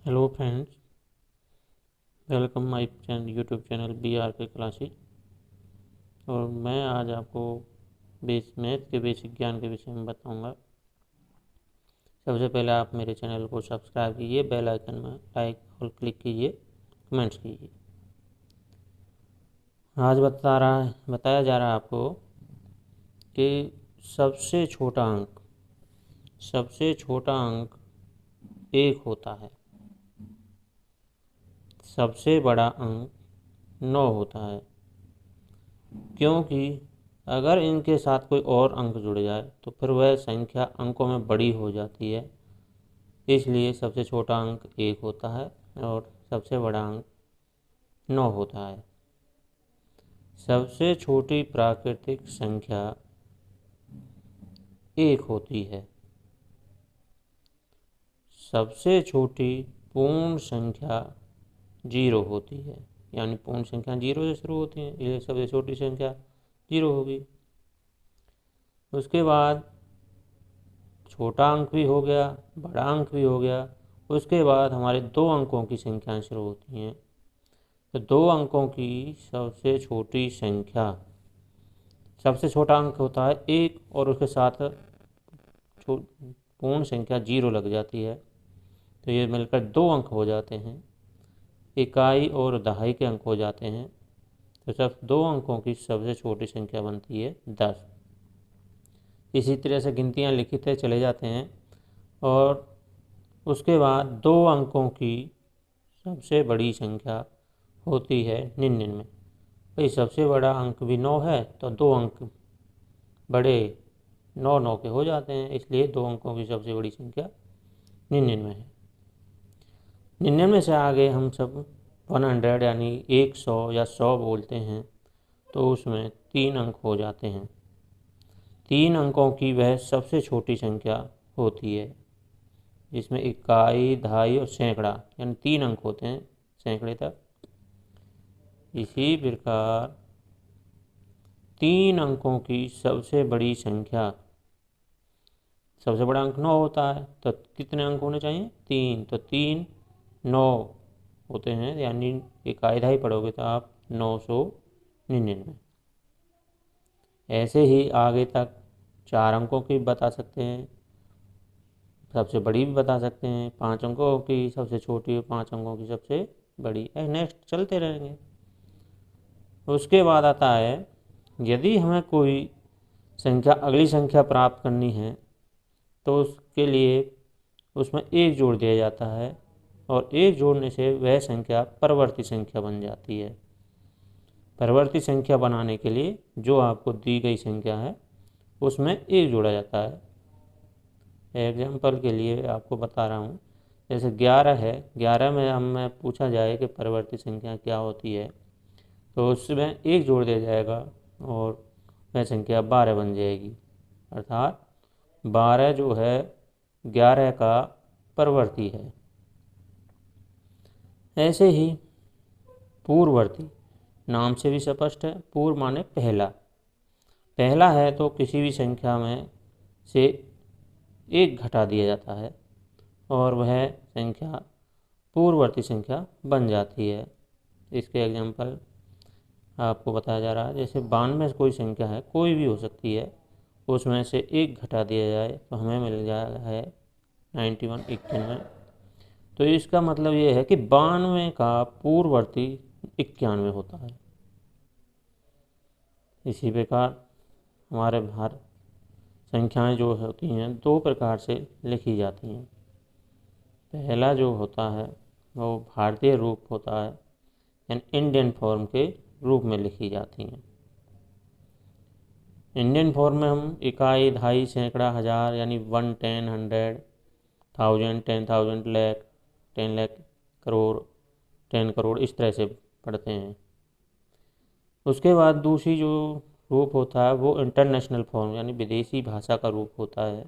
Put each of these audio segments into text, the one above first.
Hello friends, welcome my channel YouTube channel BRK classes. और मैं आज आपको मैथ के बेसिक ज्ञान के विषय में बताऊंगा। सबसे पहले आप मेरे चैनल को सब्सक्राइब कीजिए, बेल आइकन में लाइक और क्लिक कीजिए, कमेंट्स कीजिए। आज बताया जा रहा है आपको कि सबसे छोटा अंक 1 होता है, सबसे बड़ा अंक 9 होता है। क्योंकि अगर इनके साथ कोई और अंक जुड़ जाए तो फिर वह संख्या अंकों में बड़ी हो जाती है। इसलिए सबसे छोटा अंक 1 होता है और सबसे बड़ा अंक 9 होता है। सबसे छोटी प्राकृतिक संख्या 1 होती है। सबसे छोटी पूर्ण संख्या 0 होती है, यानी पूर्ण संख्या 0 से शुरू होती है, इसलिए सबसे छोटी संख्या 0 होगी। उसके बाद छोटा अंक भी हो गया, बड़ा अंक भी हो गया। उसके बाद हमारे 2 अंकों की संख्याएं शुरू होती हैं। तो 2 अंकों की सबसे छोटी संख्या, सबसे छोटा अंक होता है 1 और उसके साथ पूर्ण संख्या 0 लग जाती है, तो ये मिलकर 2 अंक हो जाते हैं। इकाई और दहाई के अंक हो जाते हैं। तो सब 2 अंकों की सबसे छोटी संख्या बनती है 10। इसी तरह से गिनतियाँ लिखते चले जाते हैं और उसके बाद 2 अंकों की सबसे बड़ी संख्या होती है 99। भाई सबसे बड़ा अंक भी 9 है, तो 2 अंक बड़े 9 के हो जाते हैं, इसलिए 2 अंकों की सबसे बड़ी संख्या 99 है। 99 से आगे हम सब 100 यानी 100 या 100 बोलते हैं, तो उसमें 3 अंक हो जाते हैं। 3 अंकों की वह सबसे छोटी संख्या होती है, जिसमें इकाई, दहाई और सैकड़ा यानी 3 अंक होते हैं सैकड़े तक। इसी प्रकार 3 अंकों की सबसे बड़ी संख्या, सबसे बड़ा अंक 9 होता है, तो कितने अंक होने चाहिए? 3। तो 3 9 होते हैं, यानी इकाई दहाई पढ़ोगे तो आप 999। ऐसे ही आगे तक 4 अंकों की बता सकते हैं, सबसे बड़ी भी बता सकते हैं, 5 अंकों की सबसे छोटी और 5 अंकों की सबसे बड़ी, नेक्स्ट चलते रहेंगे। उसके बाद आता है, यदि हमें कोई संख्या अगली संख्या प्राप्त करनी है तो उसके लिए उसमें 1 जोड़ दिया जाता है, और 1 जोड़ने से वह संख्या परवर्ती संख्या बन जाती है। परवर्ती संख्या बनाने के लिए जो आपको दी गई संख्या है उसमें 1 जोड़ा जाता है। एग्जाम्पल के लिए आपको बता रहा हूँ, जैसे 11 है, 11 में हमें पूछा जाए कि परवर्ती संख्या क्या होती है, तो उसमें 1 जोड़ दिया जाएगा और वह संख्या 12 बन जाएगी। अर्थात 12 जो है 11 का परवर्ती है। ऐसे ही पूर्ववर्ती नाम से भी स्पष्ट है। पूर्व माने पहला, पहला है तो किसी भी संख्या में से 1 घटा दिया जाता है और वह संख्या पूर्ववर्ती संख्या बन जाती है। इसके एग्जाम्पल आपको बताया जा रहा है, जैसे 92 कोई संख्या है, कोई भी हो सकती है, उसमें से 1 घटा दिया जाए तो हमें मिल जाएगा है 91। तो इसका मतलब ये है कि 92 का पूर्ववर्ती 91 होता है। इसी प्रकार हमारे बाहर संख्याएं जो होती हैं 2 प्रकार से लिखी जाती हैं। पहला जो होता है वो भारतीय रूप होता है, यानी इंडियन फॉर्म के रूप में लिखी जाती हैं। इंडियन फॉर्म में हम इकाई, दहाई, सैकड़ा, हज़ार यानी 1, 10, 100, 1000, 10,000, लाख, 10 लाख, करोड़, 10 करोड़, इस तरह से पढ़ते हैं। उसके बाद दूसरी जो रूप होता है वो इंटरनेशनल फॉर्म यानी विदेशी भाषा का रूप होता है।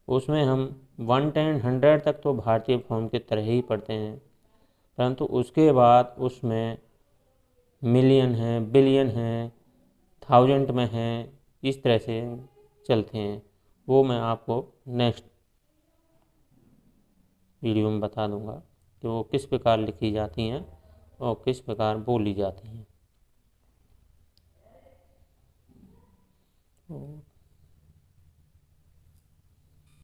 उसमें हम 1, 10, 100 तक तो भारतीय फॉर्म की तरह ही पढ़ते हैं, परंतु उसके बाद उसमें मिलियन है, बिलियन है, 1000 में है, इस तरह से चलते हैं। वो मैं आपको नेक्स्ट वीडियो में बता दूंगा कि वो किस प्रकार लिखी जाती हैं और किस प्रकार बोली जाती हैं।